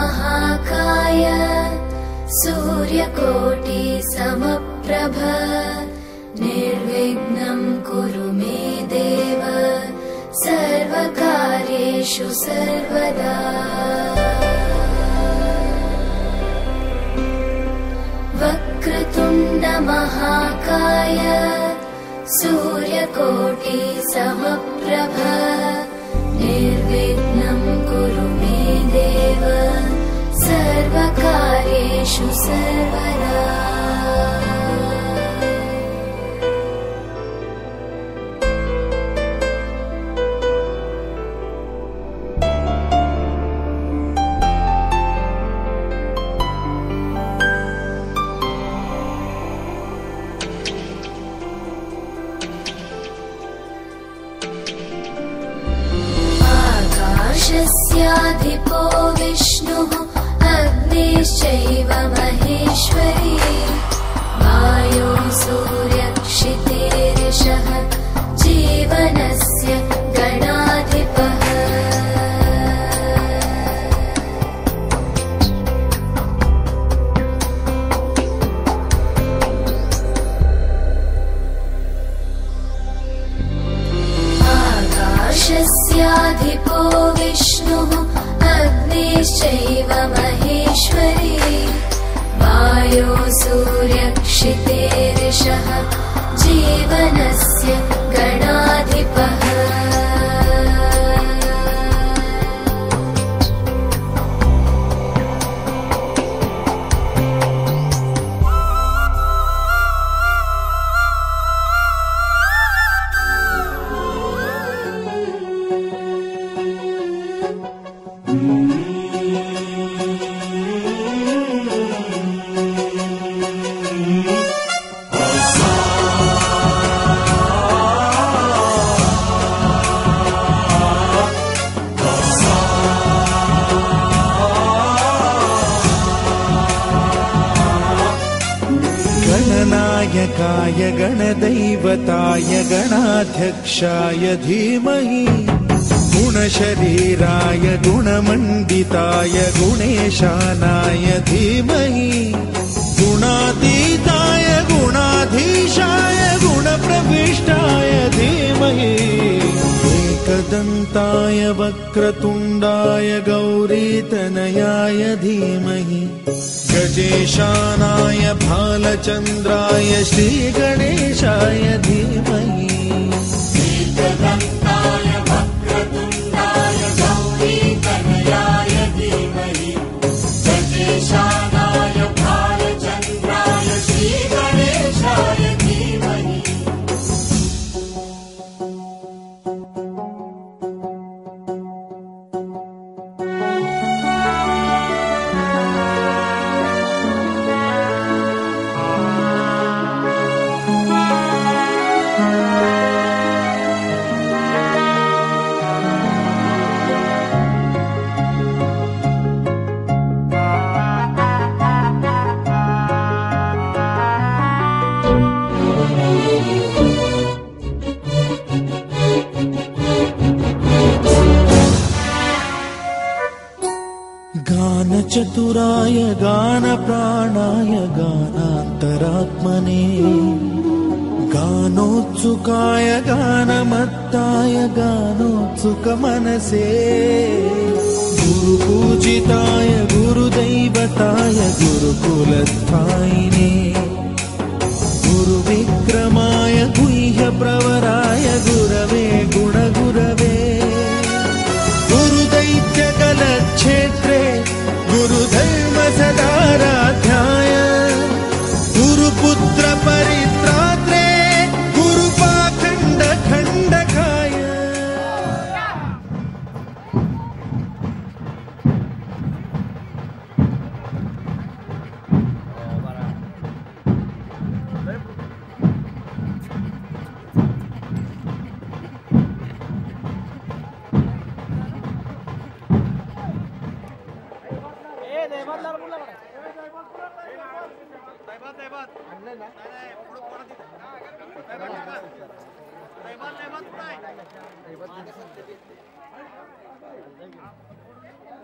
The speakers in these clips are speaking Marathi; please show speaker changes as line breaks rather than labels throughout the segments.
महाकाय सूर्यकोटि समप्रभ निर्विघ्नं कुरु मे देव सर्वकार्येषु सर्वदा। वक्रतुण्ड महाकाय सूर्यकोटि समप्रभ निर्विघ्नं कुरु मे देव सर्वकार्येषु सर्वदा। आकाशस्याधिपो विष्णुः अग्निश्चैव महेश्वरी वायो सूर्यक्षितेरिषः जीवनस्य गणाधिपः। आकाशस्याधिपो विष्णुः अग्निश्चैव महेश्वरी वायो सूर्यक्षितेरिषः जीवनस्य गणाधिपः।
गणनायकाय गणदैवताय गणाध्यक्षाय धीमहि गुणशरीराय गुणमण्डिताय गुणेशानाय धीमहि गुणातीताय गुणाधीशाय गुणप्रविष्टाय धीमहि एकदन्ताय वक्रतुण्डाय गौरीतनयाय धीमहि गजेशानाय भालचन्द्राय श्रीगणेशाय धीमहि
एकदन्ताय वक्रतुण्डाय गौरीतनयाय धीमहि गजेशानाय भालचन्द्राय श्रीगणेशाय धीमहि।
गानचतुराय गानप्राणाय गानान्तरात्मने गानोत्सुकाय गानमत्ताय गानोत्सुकमनसे गुरुपूजिताय गुरुदैवताय गुरुकुलस्थायिने गुरुविक्रमाय गुह्यप्रवराय गुरवे गुणगुरवे गुरुदैत्यकलक्षेत्रे गुरुधर्म सदाराध्याय गुरुपुत्र परित्रात्रे गुरुपाखण्ड खण्डकाय।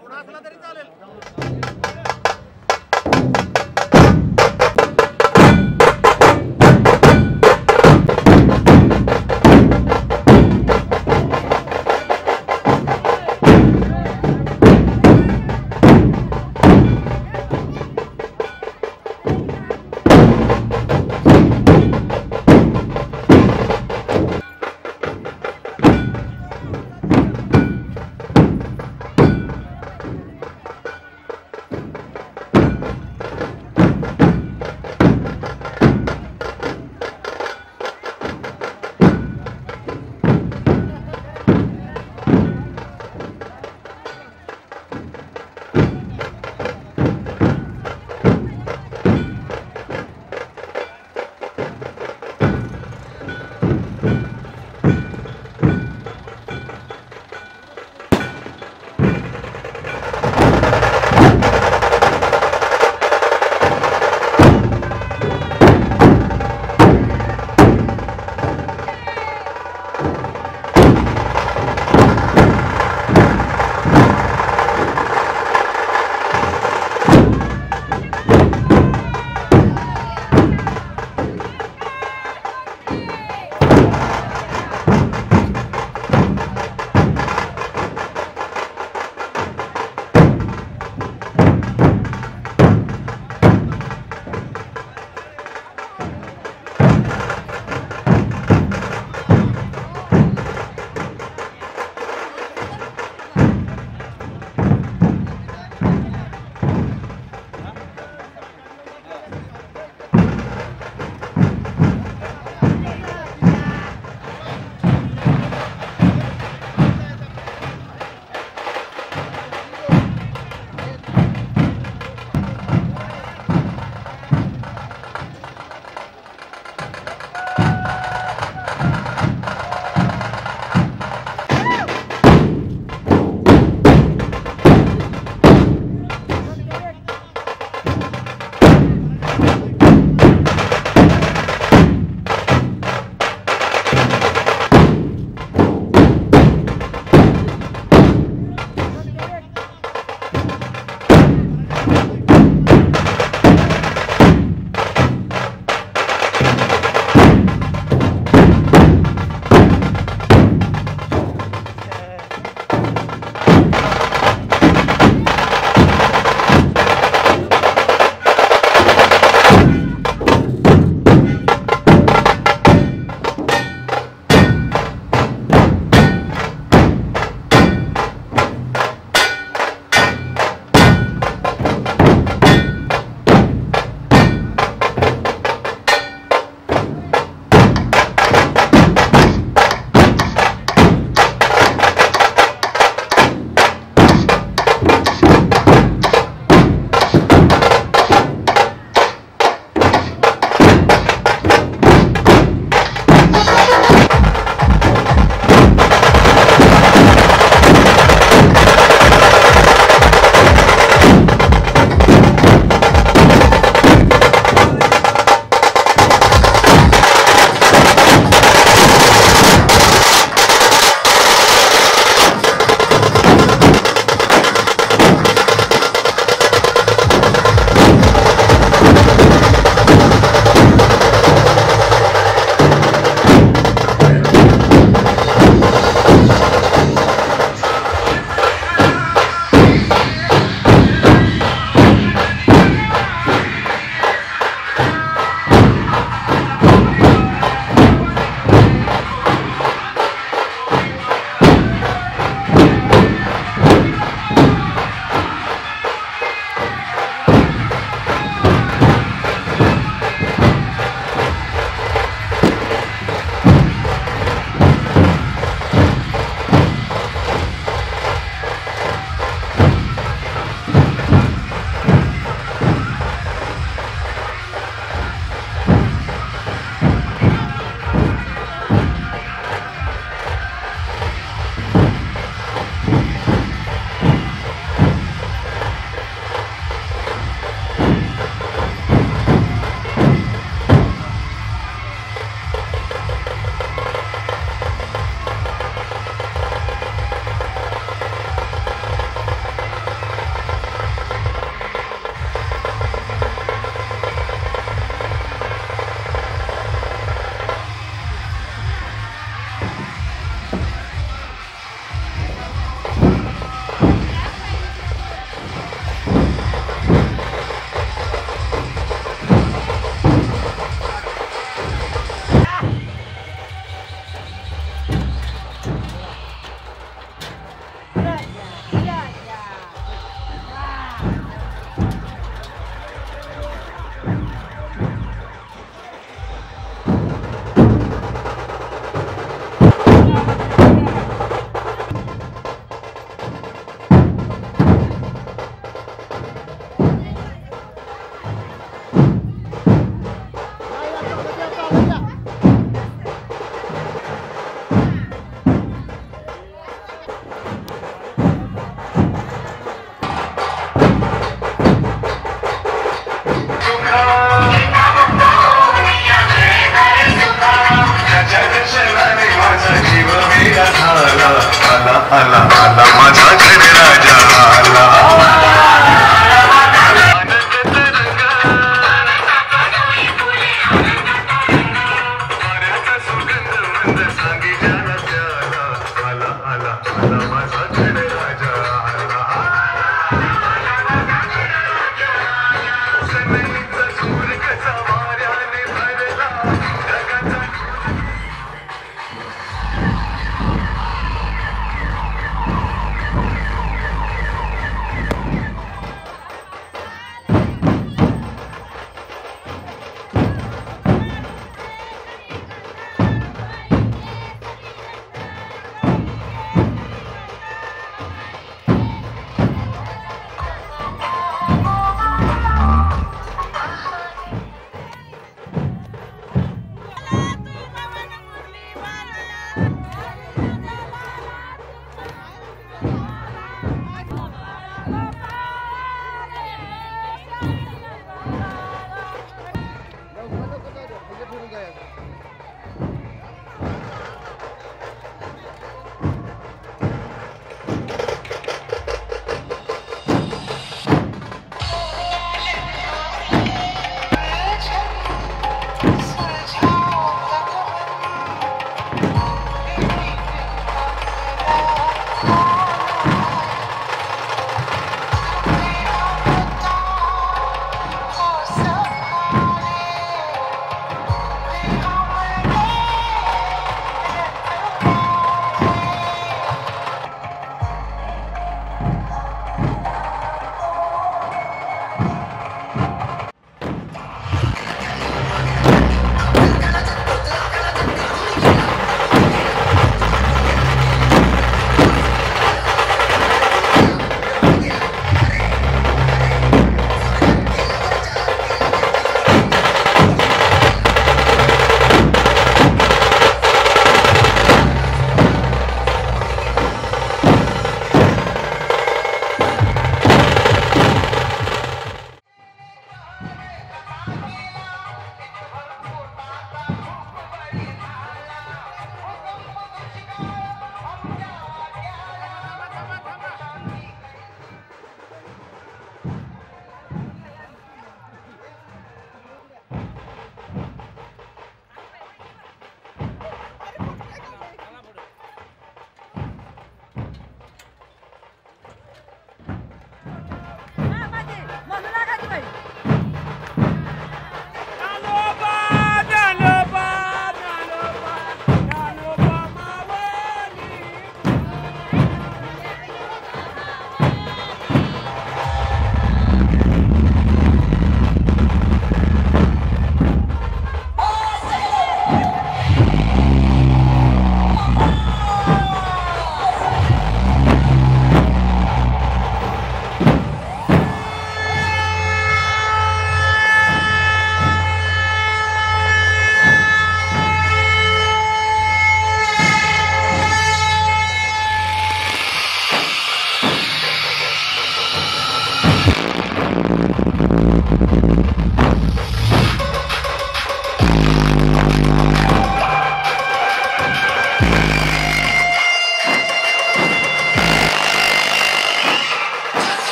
थोडा असला तरी चालेल.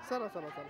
ಸರ ಸರ ಸರ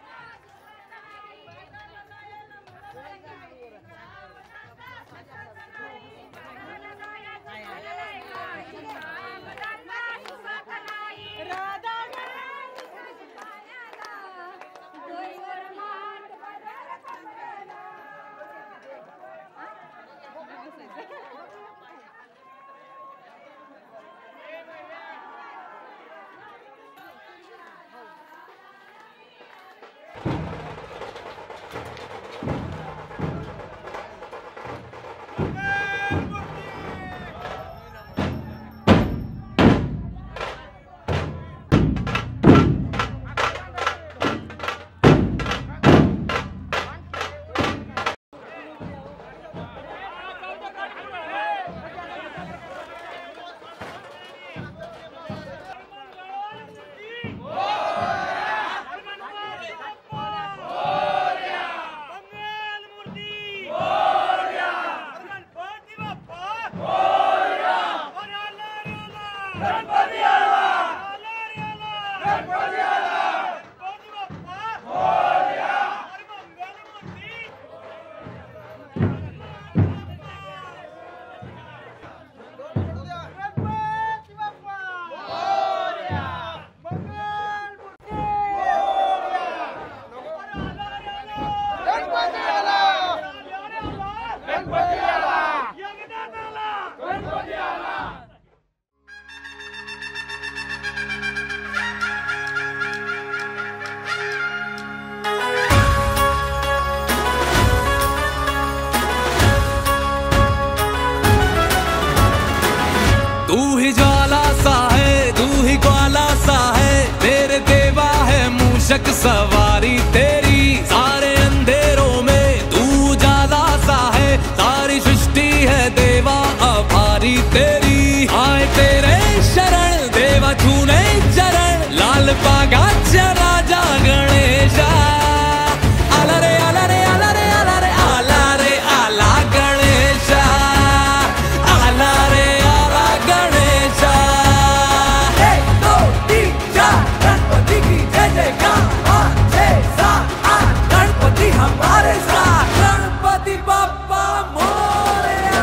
सवारी तेरी सारे अंधेरों में तू ज्यादा सा है, सारी सृष्टि है देवा आभारी तेरी। आए तेरे शरण देवा छूने चरण, लाल पागा राजा गणेशा। आला रे आला रे आला रे आला रे आला रे आला गणेशा, आला रे आला गणेशा। 1 2 3 4 गणपति की जय जयकार, हमारे साथ गणपति बप्पा मोरया।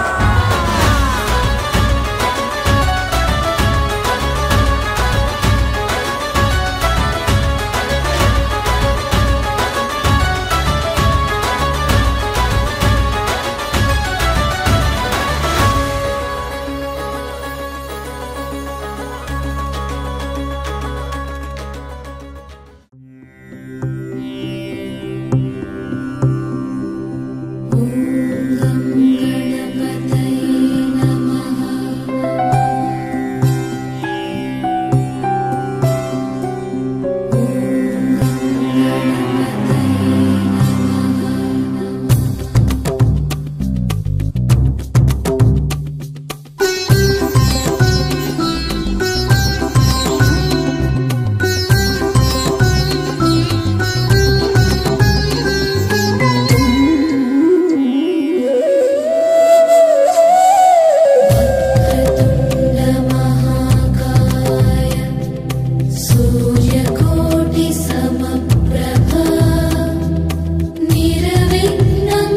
निर्विघ्नं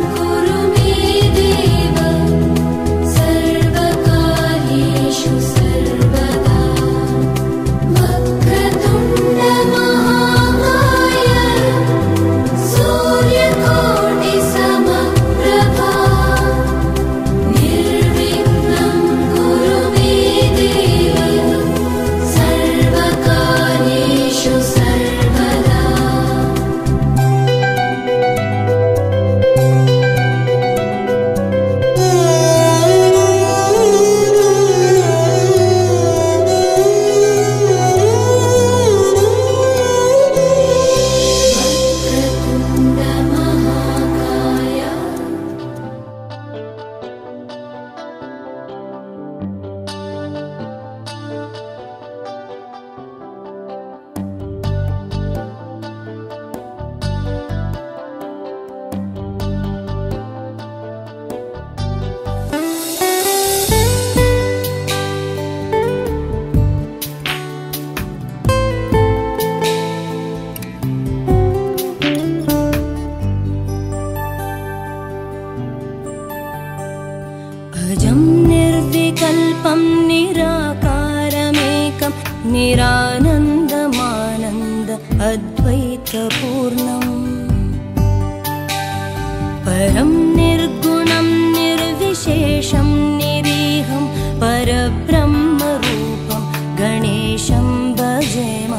कुरु
अजं निर्विकल्पं निराकारमेकं निरानन्दमानन्द अद्वैतपूर्णम् परं निर्गुणं निर्विशेषं निरीहं परब्रह्मरूपं गणेशं भजेम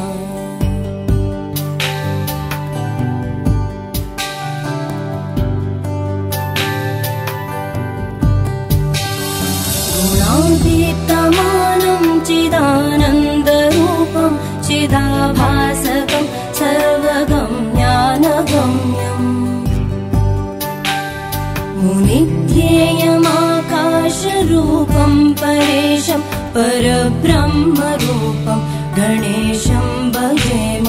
गुणातीतमानं चिदानन्दरूपं चिदाभासकं सर्वगं ज्ञानगम्यम् मुनिध्येयमाकाशरूपं परेशं परब्रह्मरूपं गणेशं भजेम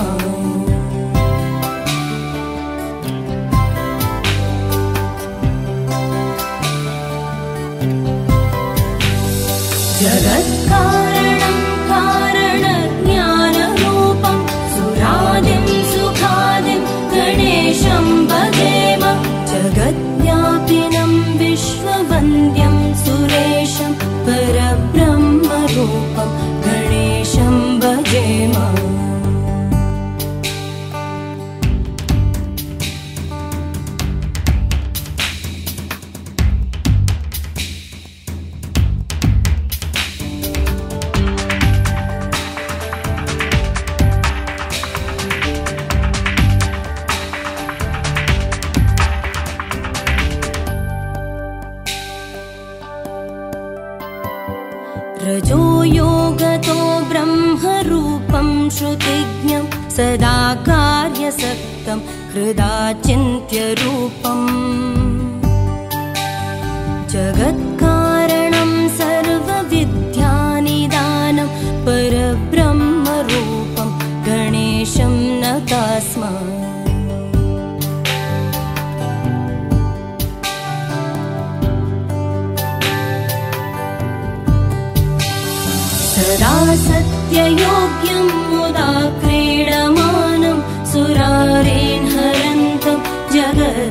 जगत्कारणं कारणज्ञानरूपं सुरादिं सुखादिं गणेशं भजेम जगद्व्यापिनं विश्ववन्द्यं सुरेशं परब्रह्मरूपं गणेशं भजेम रजो योगतो ब्रह्मरूपं श्रुतिज्ञं सदा कार्यसक्तं हृदा चिन्त्यरूपम् जगत्कारणं सर्वविद्यानिदानं परब्रह्मरूपं गणेशं नतास्म सदा सत्ययोग्यं मुदा क्रीडमानं सुरारेण हरन्तं जगत्पालयन्तम्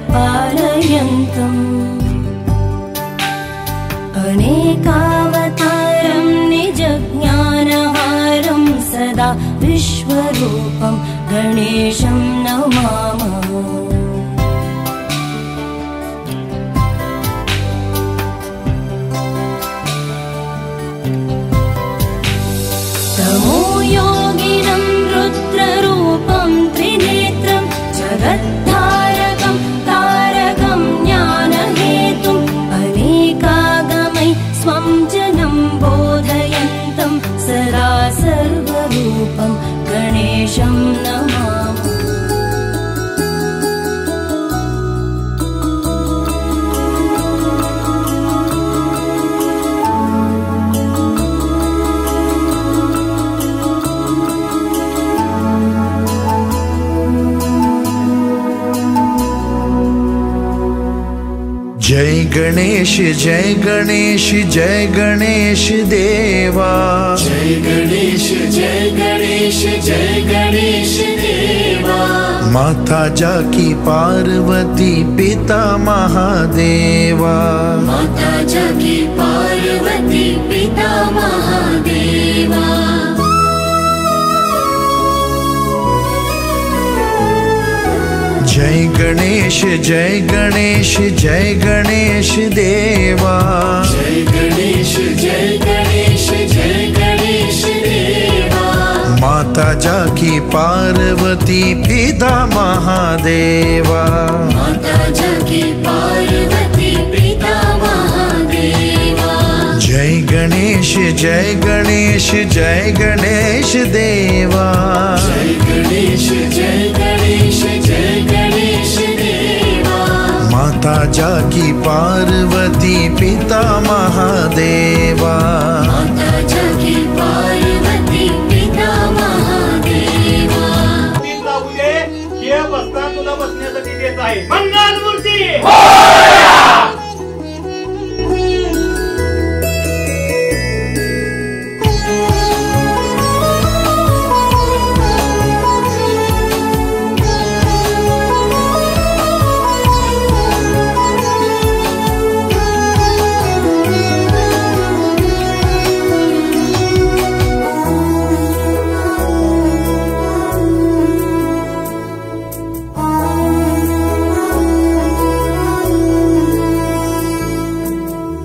अनेकावतारं निजज्ञानहारं सदा विश्वरूपं गणेशं नमामः योगिनं रुद्ररूपं त्रिनेत्रं जगद्धारकं तारकं ज्ञानहेतुम् अनेकागमै स्वं जनं बोधयन्तं सदा सर्वरूपं गणेशं नमामः
जय गणेश जय गणेश जय गणेश देवा
जय गणेश जय गणेश जय गणेश देवा
माता जाकी पार्वती पिता महादेवा
माता जाकी पार्वती पिता महादेवा
जय गणेश जय गणेश जय गणेश देवा
जय गणेश जय गणेश जय गणेश देवा
माता जाकी पार्वती पिता महादेवा
माता जाकी पार्वती पिता महादेवा
जय गणेश जय गणेश जय गणेश देवा
जय गणेश जय गणेश जय गणेश देवा
माता जाकी पार्वती पिता महादेवा
माता जाकी पार्वती पिता महादेवा
उदे हे बसता तुला बसण्यासाठी देत आहे मंगलमूर्ती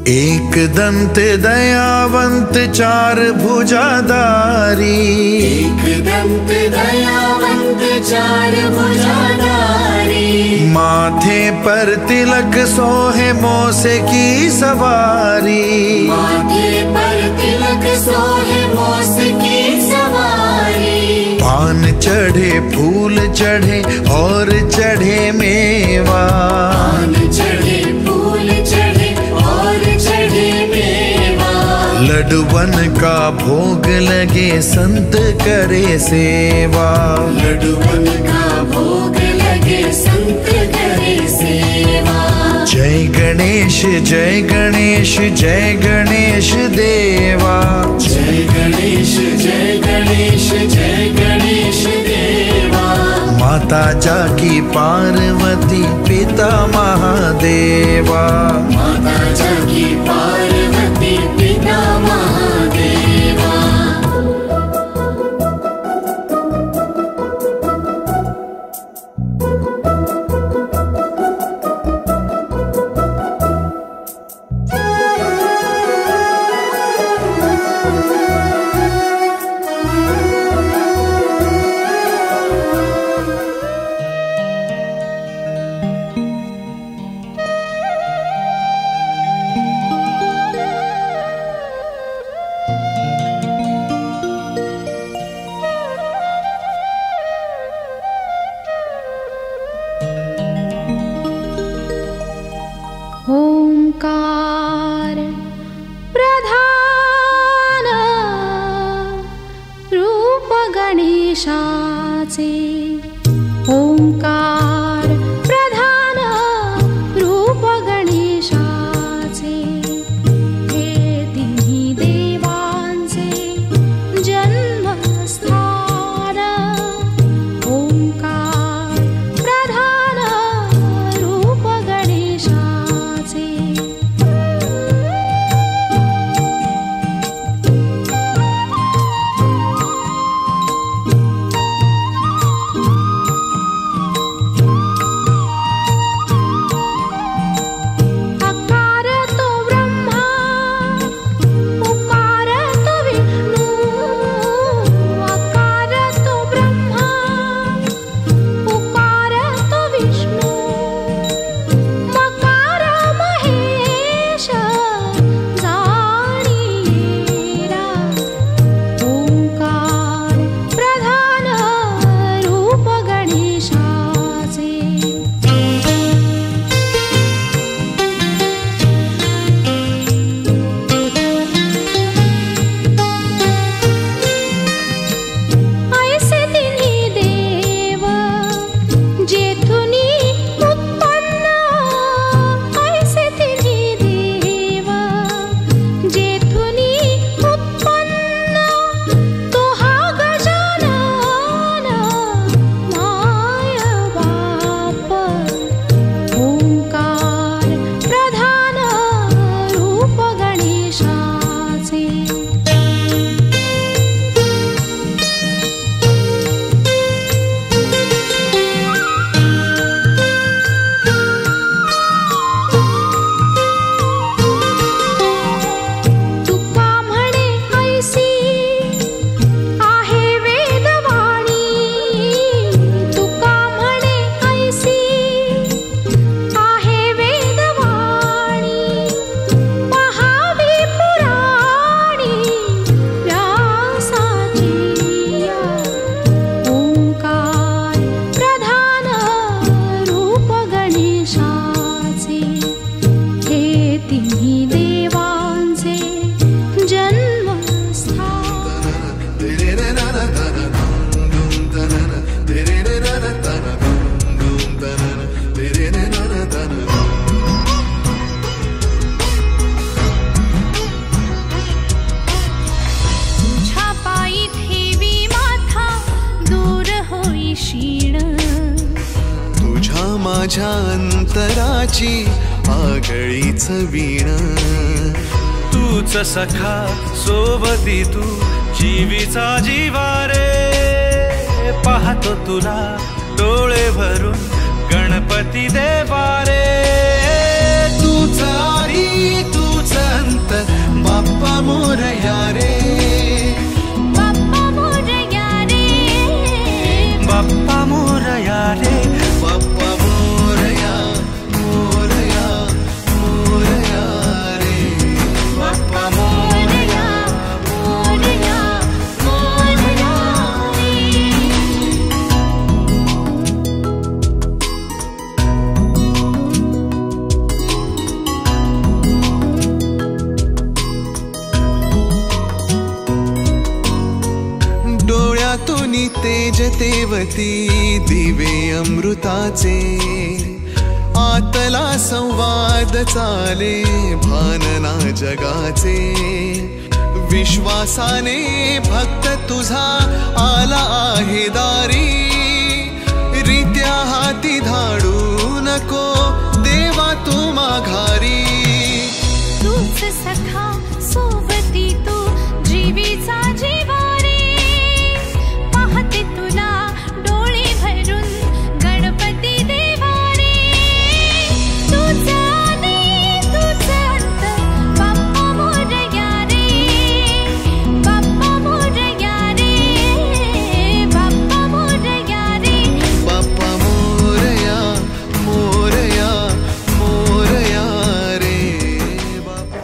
एक दंत दयावंत चार भुजाधारी,
एक दंत दयावंत चार भुजाधारी,
माथे पर तिलक सोहे मोसे की सवारी,
माथे पर तिलक सोहे मोस की सवारी,
पान चढ़े फूल चढ़े और चढ़े मेवा,
पान चढ़े फूल चढ़े और चढ़े मेवा,
लड्डुवन का भोग लगे संत करे सेवा,
लड्डुवन का भोग लगे संत करे सेवा।
जय गणेश जय गणेश जय गणेश देवा,
जय गणेश जय गणेश जय गणेश देवा,
माता जाकी पार्वती पिता महादेवा,
माता जाकी पार्वती पिता महादेवा।
ओंकार प्रधान रूप गणेशाचे, ओंकार प्रधान रूप गणेशाचे, हे तिन्ही देवांचे जन्मस्थान, ओंकार प्रधान रूप गणेशाचे। अकार तो ब्रह्मा, उकार तो विष्णू, अकार तो ब्रह्मा, उकार तो विष्णू, मकार महेश जाणीरा, ओंकार प्रधान रूप गणेशाचे। ऐसे तिन्ही देव जेथुनी उत्पन्न, ऐसे तिन्ही देव जेथुनी उत्पन्न, तो हा गजानन माय बाप, ओंकार प्रधान रूप गणेशाचे। तुका म्हणे ऐसी आहे वेदवाणी, तुका म्हणे ऐसी आहे वेदवाणी, पहावी पुराणी व्यासाची या, ओंकार प्रधान रूप गणेशाचे, हे तिन्ही देवांचे जन्मस्थान। तुझ्या पायी ठेवी माथा, दूर होई शीण,
तुझ्या माझ्या अंतराची आगळीच वीण,
तूच सखा सोबती तू जीवीचा जीवा रे, पाहतो तुला डोळे भरून गणपती देवा रे,
तूच आधी तूच मोरया रे
बाप्पा मोरया रे
बाप्पा मोरया रे
बाप्पा मोरया मोरया मोरया रे
बाप्पा मोरया मोरया मोरया रे
डोळ्यातून तेज तेवती दिवे अमृताचे आतला संवाद चाले भानना जगाचे विश्वासाने भक्त तुझा आला आहे दारी रित्या हाती धाडू नको देवा तू माघारी
तूच सखा सोबती तू जीवीचा जीवा रे पाहते तुला डोळे भरून गणपती देवा रे तूच आदी तूच अंत बाप्पा मोरया रे बाप्पा मोरया रे बाप्पा मोरया रे
बाप्पा मोरया मोरया मोरया रे बाप्पा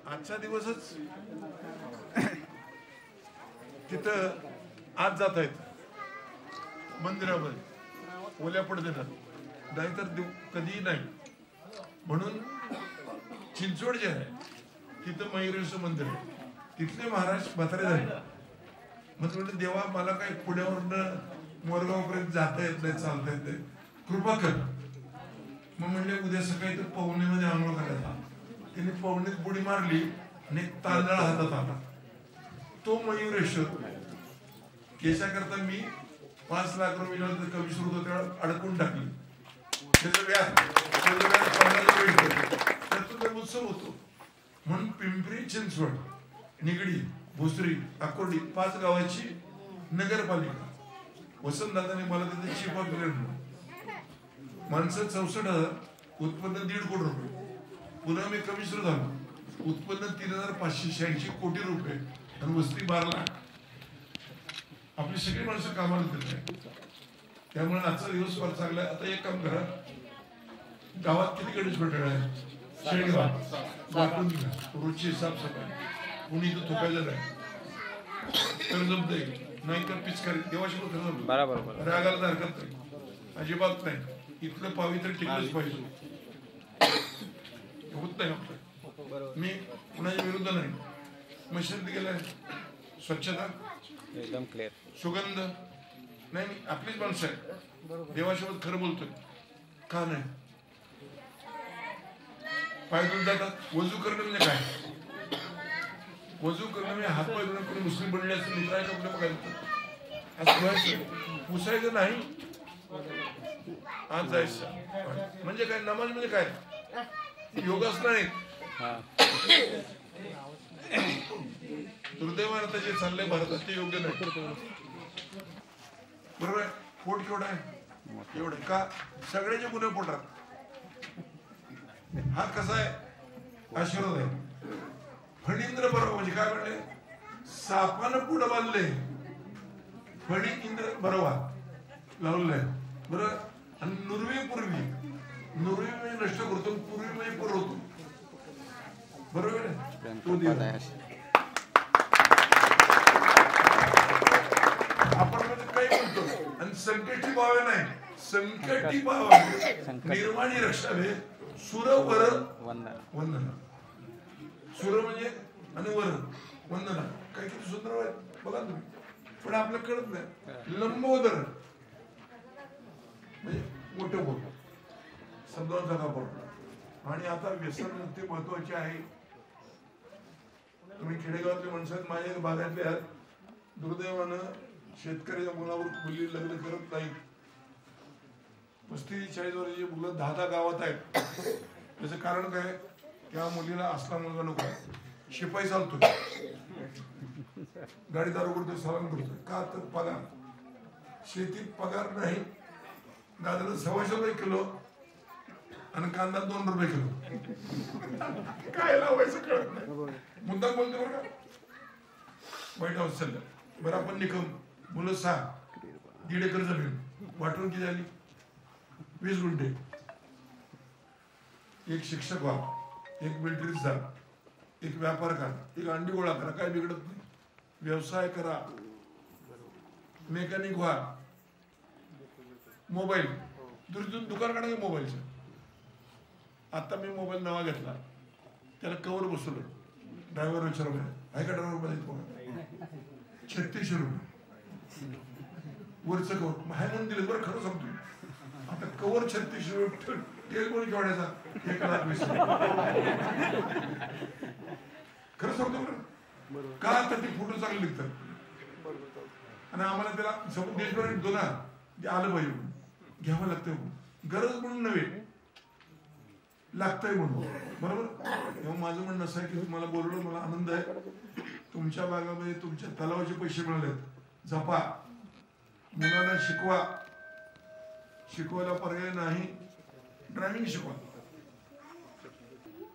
आजचा दिवसच तिथं आज जात आहेत मंदिरामध्ये ओल्या पडदेनं, नाहीतर कधीही नाही. म्हणून चिंचवड जे आहे तिथं मयुरेश्वर मंदिर आहे, तिथले महाराज म्हातारे झाले. म्हणजे देवा मला काही पुण्यावरनं मोरगावपर्यंत जाता येत नाही, चालता येत नाही, कृपा कर. मग म्हणले उद्या सकाळी तर पवनीमध्ये आंघोळ करायचा. तिने पवनीत बुडी मारली आणि एक तांदळा हातात आला. तो मयुरेश्वर केशाकरता मी 5 लाख रुपये कमिशन होतो तेव्हा अडकून टाकली. त्याचं व्याज 15 उत्सव होतो. म्हणून पिंपरी चिंचवड, निगडी, भोसरी, अकोडी 5 गावाची नगरपालिका. वसंतदादाने मला त्याचं चीफ ऑफ माणसं 64,000, उत्पन्न 1.5 कोटी रुपये. पुन्हा मी कमिशनर झालो, उत्पन्न 3,586 कोटी रुपये आणि वस्ती 12 लाख. आपली सगळी माणसं कामाला देत नाही. त्यामुळे आजचा दिवस फार चांगला आहे. आता एक काम करा, गावात किती गणेश मंडळ आहे? शेळगाव वाटून घ्या, रोजची साफसफाई. कुणी इथं थोकायचं नाही तर जमतंय, नाही तर पिचकारी देवाशी बरोबर रागाला हरकत नाही, अजिबात नाही. इथलं पावित्र्य टिकलंच पाहिजे. होत नाही आपलं. मी कुणाच्या विरुद्ध नाही. मशीन गेलाय, स्वच्छता एकदम क्लिअर, सुगंध नाही. मी आपलीच माणसं आहे, देवासोबत खरं बोलतोय. का नाही? पाय धुवून जातात. वजू करणं म्हणजे काय? वजू करणं म्हणजे हातपाय धुणं. कोणी मुस्लिम बनले असं मित्र आहे का कुठे बघायचं? असं धुवायचं, पुसायचं नाही. आज जायचं म्हणजे काय? नमाज म्हणजे काय? योगासनं नाही. दुर्दैवानं आता जे चाललंय भारतात ते योग्य नाही. बरोबर आहे. पोट केवढं आहे? एवढं का? सगळ्याचे गुन्हे पोटात. हा कसा आहे? आशीर्वाद आहे. फणींद्र बरोबर म्हणजे काय म्हणले? सापानं पुढं बांधले, फणी इंद्र बरोबर लावलंय. बरोबर. आणि नुरवी पूर्वी, नुरवी म्हणजे नष्ट करतो, पूर्वी म्हणजे पुरवतो. बरोबर आहे. तो देव आपण म्हणजे काही म्हणतो. आणि संकटी भावे नाही, संकटी भाव निर्माणी रक्षावे सुर वर वंदना. सुर म्हणजे आणि वर वंदना. काही किती सुंदर आहे बघा तुम्ही. पण आपल्याला कळत नाही. लंबोदर म्हणजे मोठे बोल समजावून सांगा पडतो. आणि आता व्यसनमुक्ती महत्वाची आहे. तुम्ही खेडेगावातले माणसं आहेत, माझ्या भागातले आहेत. दुर्दैवानं शेतकऱ्याच्या मुलावर मुली लग्न करत नाहीत. 35-40 वर्षाची मुलं 10 गावात आहेत. त्याचं कारण काय? त्या मुलीला असला मुलगा नको आहे. शिपाई चालतो, गाडी दारू करतोय, सलाम करतोय. का? तर पगार. शेतीत पगार नाही. दादाला 125 रुपये किलो आणि कांदा 2 रुपये किलो. काय लावायचं कळत नाही. मुद्दा बोलतो बरं का. व्हाईट हाऊस चाललं. बरं आपण निकम मुलं 6, 1.5 एकर जमीन वाटून किती झाली? 20 गुंठे. एक शिक्षक व्हा, एक मिलिटरीत जा, एक व्यापार करा, एक अंडी गोळा करा, काय बिघडत नाही. व्यवसाय करा, मेकॅनिक व्हा. मोबाईल दुकान काढा का मोबाईलचं? आता मी मोबाईल नवा घेतला, त्याला कवर बसवलं. ड्रायव्हर विचारलं आहे का? ड्रायव्हर मध्ये 3600 रुपये वरचं कवर हाय म्हणून दिलं. बरं खरं सांगतो, आता कवर 3600 रुपये. तेल कोणी केवढ्याचा? 1,20,000. खरं सांगतो बरं. का? तर ते फोटो चांगले निघतात. आणि आम्हाला त्याला देशभरात येतो ना, ते आलं पाहिजे म्हणून घ्यावं लागतं. गरज म्हणून नव्हे, लागतंय म्हणून. बरोबर. तेव्हा माझं म्हणणं असं आहे की तुम्हाला बोलवलं, मला आनंद आहे. तुमच्या भागामध्ये तुमच्या तलावाचे पैसे मिळालेत, जपा. मुलांना शिकवा. शिकवायला पर्याय नाही. ड्रायव्हिंग शिकवा.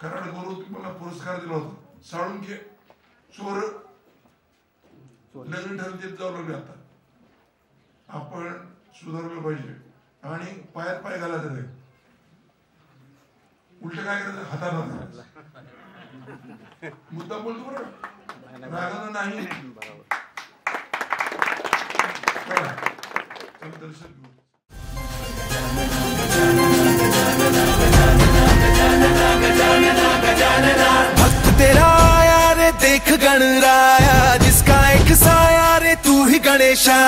कराड गौरव तुम्हाला पुरस्कार दिला होता. साळुंखे चोर लग्न ठरवते जाऊ लागले. आता आपण सुधारलं पाहिजे. आणि पायात पाय घालायचं नाही. उलट काय करायचं? हातात हात घालायचं. मुद्दा बोलतो बरोबर, रागानं नाही. दर्शन घेऊ.
भक्त तेरा आया रे देख गणराया, जिसका एक साया रे तू ही गणेशा.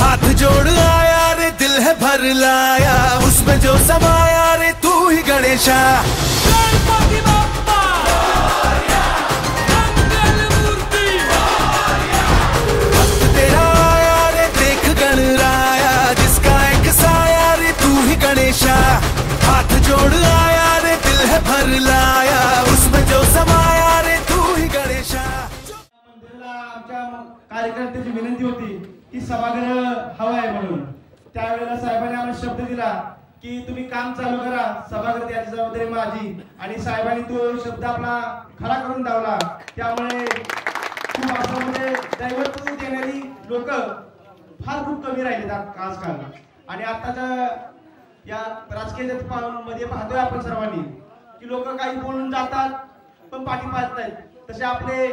हाथ जोड़ आया रे दिल है भर लाया, उसमें जो समाया रे तू ही गणेशा. भक्त तेरा आया रे देख गणराया, जिसका एक साया रे तू ही गणेशा. हाथ जोड़ आया रे दिल है भर लाया, उसमें जो समाया रे तू ही गणेशा.
मंदिराला आमच्या कार्यकर्त्याची विनंती होती की सभागृह हवं आहे म्हणून. त्यावेळेला साहेबांनी आम्हाला शब्द दिला की तुम्ही काम चालू करा, सभागृह याची जबाबदारी माझी. आणि साहेबांनी तो शब्द आपला खरा करून दावला. त्यामुळे खूप असं म्हणजे दैवत देणारी लोक फार खूप कमी राहिलेत आजकाल. आणि आताच्या या राजकीय मध्ये पाहतोय आपण सर्वांनी की लोक काही बोलून जातात पण पाठी पाहत नाहीत. तसे आपले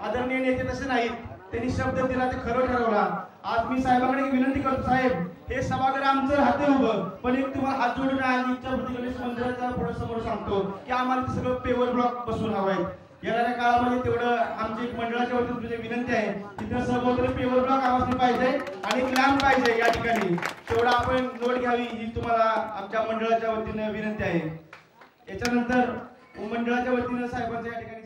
आदरणीय नेते तसे नाहीत. त्यांनी शब्द दिला ते खरं ठरवला. आज मी साहेबांकडे विनंती करतो, साहेब हे सभागृह आमचं राहते उभं, पण एक तुम्हाला हात जोडून आणि इच्छा गणेश मंदिराच्या पुढे समोर सांगतो की आम्हाला ते सगळं पेवर ब्लॉक बसून हवं आहे. येणाऱ्या काळामध्ये तेवढं आमची एक मंडळाच्या वतीने तुझी विनंती आहे, तिथं सभोवताली पेवर ब्लॉक आवाजली पाहिजे आणि एक लॅम्प पाहिजे या ठिकाणी. तेवढं आपण नोट घ्यावी ही तुम्हाला आमच्या मंडळाच्या वतीने विनंती आहे. याच्यानंतर मंडळाच्या वतीने साहेबांच्या या ठिकाणी